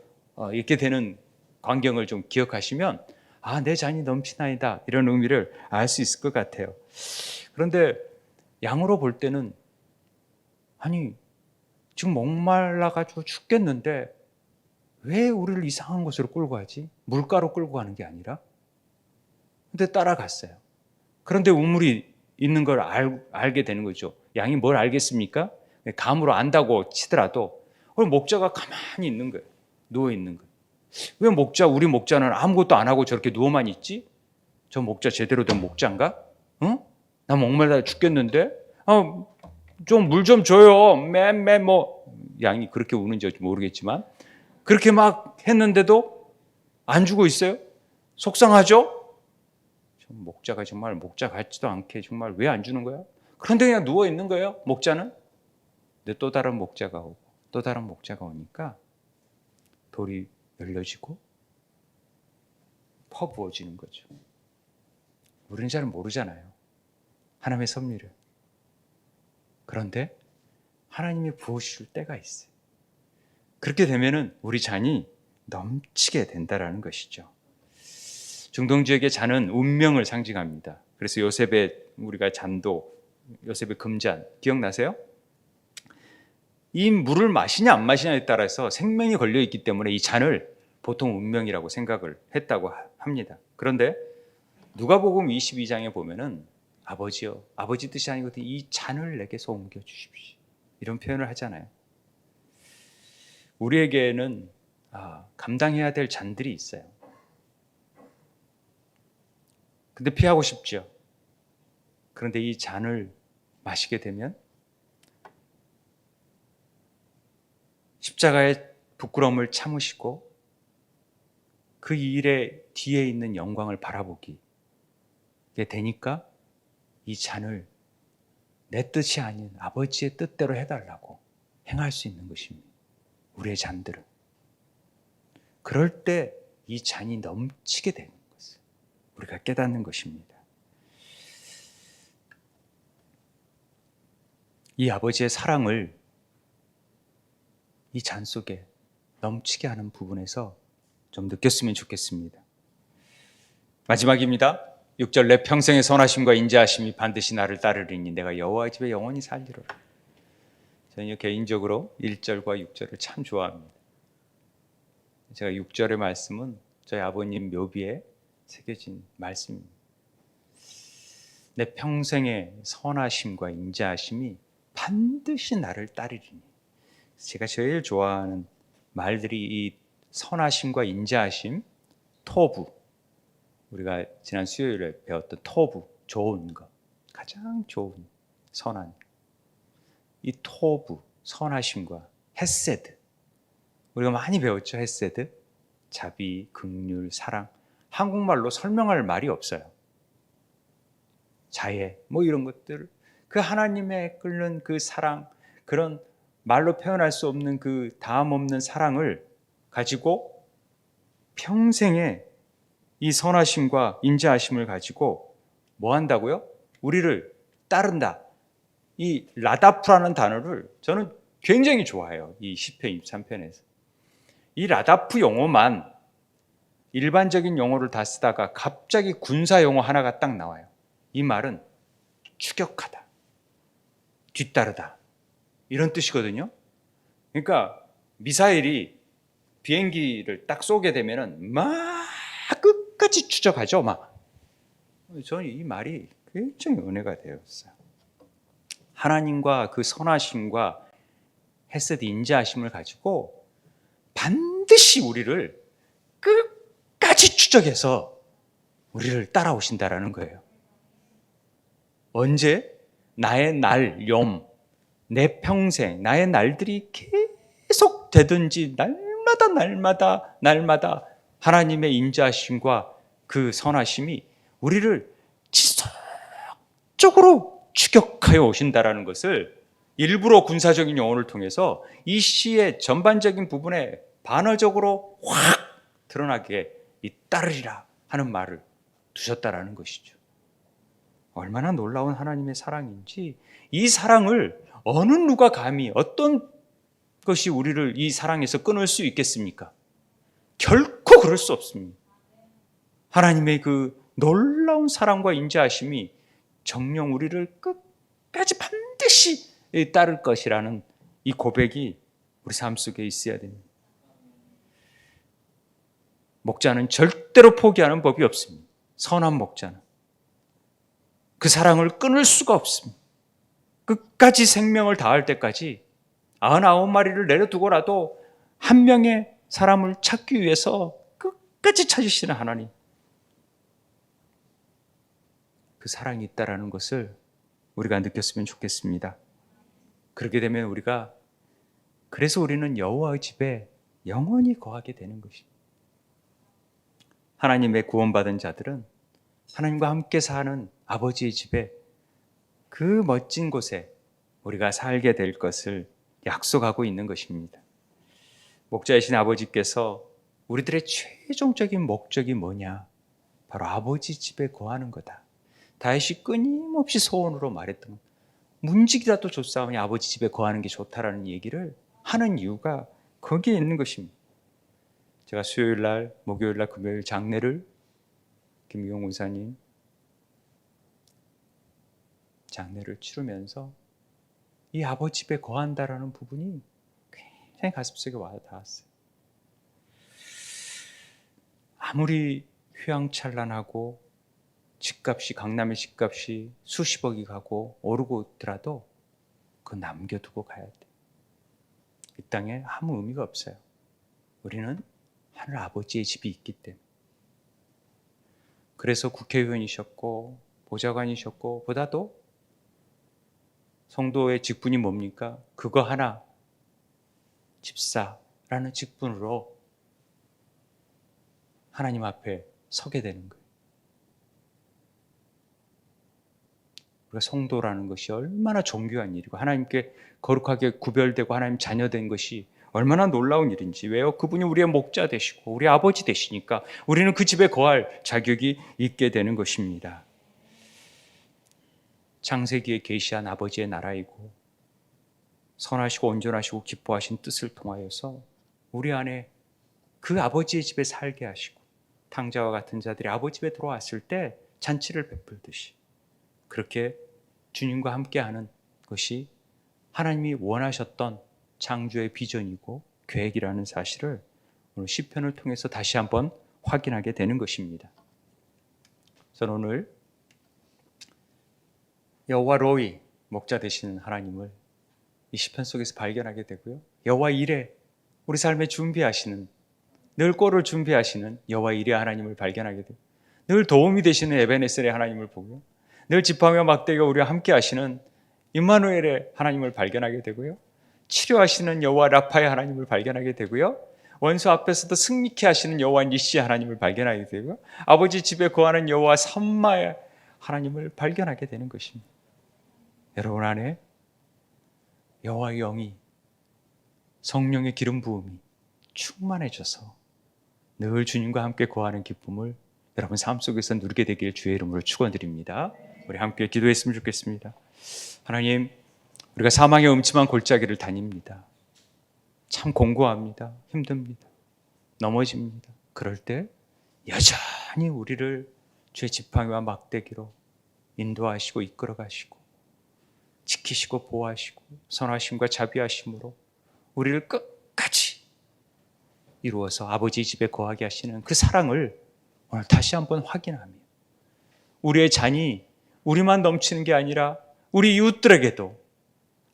이렇게 되는 광경을 좀 기억하시면 아, 내 잔이 넘치나이다 이런 의미를 알 수 있을 것 같아요. 그런데 양으로 볼 때는 아니 지금 목말라가지고 죽겠는데 왜 우리를 이상한 곳으로 끌고 가지? 물가로 끌고 가는 게 아니라 근데 따라갔어요. 그런데 우물이 있는 걸 알게 되는 거죠. 양이 뭘 알겠습니까? 감으로 안다고 치더라도 목자가 가만히 있는 거예요. 누워 있는 거예요. 왜 우리 목자는 아무것도 안 하고 저렇게 누워만 있지? 저 목자 제대로 된 목자인가? 응? 나 목말라 죽겠는데? 좀 물 좀 줘요. 맴 뭐 양이 그렇게 우는지 모르겠지만 그렇게 막 했는데도 안 주고 있어요. 속상하죠? 목자가 정말 목자 같지도 않게 정말 왜 안 주는 거야? 그런데 그냥 누워 있는 거예요. 목자는. 근데 또 다른 목자가 오고 또 다른 목자가 오니까 돌이 열려지고 퍼부어지는 거죠. 우리는 잘 모르잖아요. 하나님의 섭리를. 그런데 하나님이 부어주실 때가 있어요. 그렇게 되면은 우리 잔이 넘치게 된다라는 것이죠. 중동 지역의 잔은 운명을 상징합니다. 그래서 요셉의 우리가 잔도 요셉의 금잔 기억나세요? 이 물을 마시냐 안 마시냐에 따라서 생명이 걸려 있기 때문에 이 잔을 보통 운명이라고 생각을 했다고 합니다. 그런데 누가복음 22장에 보면은 아버지요, 아버지 뜻이 아니거든 이 잔을 내게서 옮겨 주십시오. 이런 표현을 하잖아요. 우리에게는 감당해야 될 잔들이 있어요. 근데 피하고 싶죠. 그런데 이 잔을 마시게 되면 십자가의 부끄러움을 참으시고 그 일의 뒤에 있는 영광을 바라보게 되니까 이 잔을 내 뜻이 아닌 아버지의 뜻대로 해달라고 행할 수 있는 것입니다. 우리의 잔들은. 그럴 때 이 잔이 넘치게 되는 것을 우리가 깨닫는 것입니다. 이 아버지의 사랑을 이 잔 속에 넘치게 하는 부분에서 좀 느꼈으면 좋겠습니다. 마지막입니다. 6절 내 평생의 선하심과 인자하심이 반드시 나를 따르리니 내가 여호와의 집에 영원히 살리로라. 저는 개인적으로 1절과 6절을 참 좋아합니다. 제가 6절의 말씀은 저희 아버님 묘비에 새겨진 말씀입니다. 내 평생의 선하심과 인자하심이 반드시 나를 따르리니. 제가 제일 좋아하는 말들이 이 선하심과 인자하심, 토부, 우리가 지난 수요일에 배웠던 토부, 좋은 것, 가장 좋은 선한 이 토부, 선하심과 헤세드, 우리가 많이 배웠죠. 헤세드, 자비, 긍휼, 사랑. 한국말로 설명할 말이 없어요. 자애, 뭐 이런 것들, 그 하나님의 끓는 그 사랑, 그런 말로 표현할 수 없는 그 다음 없는 사랑을 가지고 평생에 이 선하심과 인자하심을 가지고 뭐 한다고요? 우리를 따른다. 이 라다프라는 단어를 저는 굉장히 좋아해요. 이 시편 23편에서. 이 라다프 용어만 일반적인 용어를 다 쓰다가 갑자기 군사 용어 하나가 딱 나와요. 이 말은 추격하다, 뒤따르다 이런 뜻이거든요. 그러니까 미사일이 비행기를 딱 쏘게 되면은 막 끝까지 추적하죠. 막. 저는 이 말이 굉장히 은혜가 되었어요. 하나님과 그 선하심과 헤세드 인자하심을 가지고 반드시 우리를 끝까지 추적해서 우리를 따라오신다라는 거예요. 언제? 나의 날, 욤, 내 평생, 나의 날들이 계속 되든지 날마다 하나님의 인자하심과 그 선하심이 우리를 지속적으로 추격하여 오신다라는 것을 일부러 군사적인 용어를 통해서 이 시의 전반적인 부분에 반어적으로 확 드러나게 따르리라 하는 말을 두셨다라는 것이죠. 얼마나 놀라운 하나님의 사랑인지, 이 사랑을 어느 누가 감히 어떤 것이 우리를 이 사랑에서 끊을 수 있겠습니까? 결코 그럴 수 없습니다. 하나님의 그 놀라운 사랑과 인자하심이 정녕 우리를 끝까지 반드시 따를 것이라는 이 고백이 우리 삶 속에 있어야 됩니다. 목자는 절대로 포기하는 법이 없습니다. 선한 목자는 그 사랑을 끊을 수가 없습니다. 끝까지 생명을 다할 때까지 99마리를 내려두고라도 한 명의 사람을 찾기 위해서 끝까지 찾으시는 하나님, 그 사랑이 있다라는 것을 우리가 느꼈으면 좋겠습니다. 그렇게 되면 그래서 우리는 여호와의 집에 영원히 거하게 되는 것입니다. 하나님의 구원받은 자들은 하나님과 함께 사는 아버지의 집에, 그 멋진 곳에 우리가 살게 될 것을 약속하고 있는 것입니다. 목자이신 아버지께서 우리들의 최종적인 목적이 뭐냐? 바로 아버지 집에 거하는 거다. 다윗이 끊임없이 소원으로 말했던, 문직이라도 좋사오니 아버지 집에 거하는 게 좋다라는 얘기를 하는 이유가 거기에 있는 것입니다. 제가 수요일날, 목요일날, 금요일 장례를 김미경 목사님 장례를 치르면서 이 아버지 집에 거한다라는 부분이 굉장히 가슴속에 와닿았어요. 아무리 휘황찬란하고 집값이, 강남의 집값이 수십억이 가고 오르고 있더라도 그거 남겨두고 가야 돼. 이 땅에 아무 의미가 없어요. 우리는 하늘 아버지의 집이 있기 때문에. 그래서 국회의원이셨고 보좌관이셨고, 보다도 성도의 직분이 뭡니까? 그거 하나, 집사, 라는 직분으로 하나님 앞에 서게 되는 거예요. 우리가 성도라는 것이 얼마나 존귀한 일이고 하나님께 거룩하게 구별되고 하나님 자녀된 것이 얼마나 놀라운 일인지. 왜요? 그분이 우리의 목자 되시고 우리 아버지 되시니까 우리는 그 집에 거할 자격이 있게 되는 것입니다. 창세기에 계시한 아버지의 나라이고 선하시고 온전하시고 기뻐하신 뜻을 통하여서 우리 안에 그 아버지의 집에 살게 하시고 탕자와 같은 자들이 아버지 집에 들어왔을 때 잔치를 베풀듯이 그렇게 주님과 함께하는 것이 하나님이 원하셨던 창조의 비전이고 계획이라는 사실을 오늘 시편을 통해서 다시 한번 확인하게 되는 것입니다. 저는 오늘 여호와 로이 목자 되시는 하나님을 이 시편 속에서 발견하게 되고요. 여호와 이레 우리 삶에 준비하시는 늘 꼴을 준비하시는 여호와 이레 하나님을 발견하게 되고 늘 도움이 되시는 에베네셀의 하나님을 보고요. 늘 지팡이와 막대기가 우리와 함께 하시는 임마누엘의 하나님을 발견하게 되고요. 치료하시는 여호와 라파의 하나님을 발견하게 되고요. 원수 앞에서도 승리케 하시는 여호와 니시 하나님을 발견하게 되고요. 아버지 집에 거하는 여호와 삼마의 하나님을 발견하게 되는 것입니다. 여러분 안에 여호와의 영이 성령의 기름 부음이 충만해져서 늘 주님과 함께 거하는 기쁨을 여러분 삶 속에서 누리게 되길 주의 이름으로 축원드립니다. 우리 함께 기도했으면 좋겠습니다. 하나님, 우리가 사망의 음침한 골짜기를 다닙니다. 참 공고합니다. 힘듭니다. 넘어집니다. 그럴 때 여전히 우리를 주의 지팡이와 막대기로 인도하시고 이끌어가시고 지키시고 보호하시고 선하심과 자비하심으로 우리를 끝까지 이루어서 아버지 집에 거하게 하시는 그 사랑을 오늘 다시 한번 확인하며 우리의 잔이 우리만 넘치는 게 아니라 우리 이웃들에게도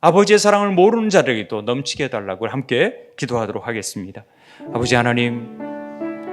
아버지의 사랑을 모르는 자들에게도 넘치게 해달라고 함께 기도하도록 하겠습니다. 아버지 하나님,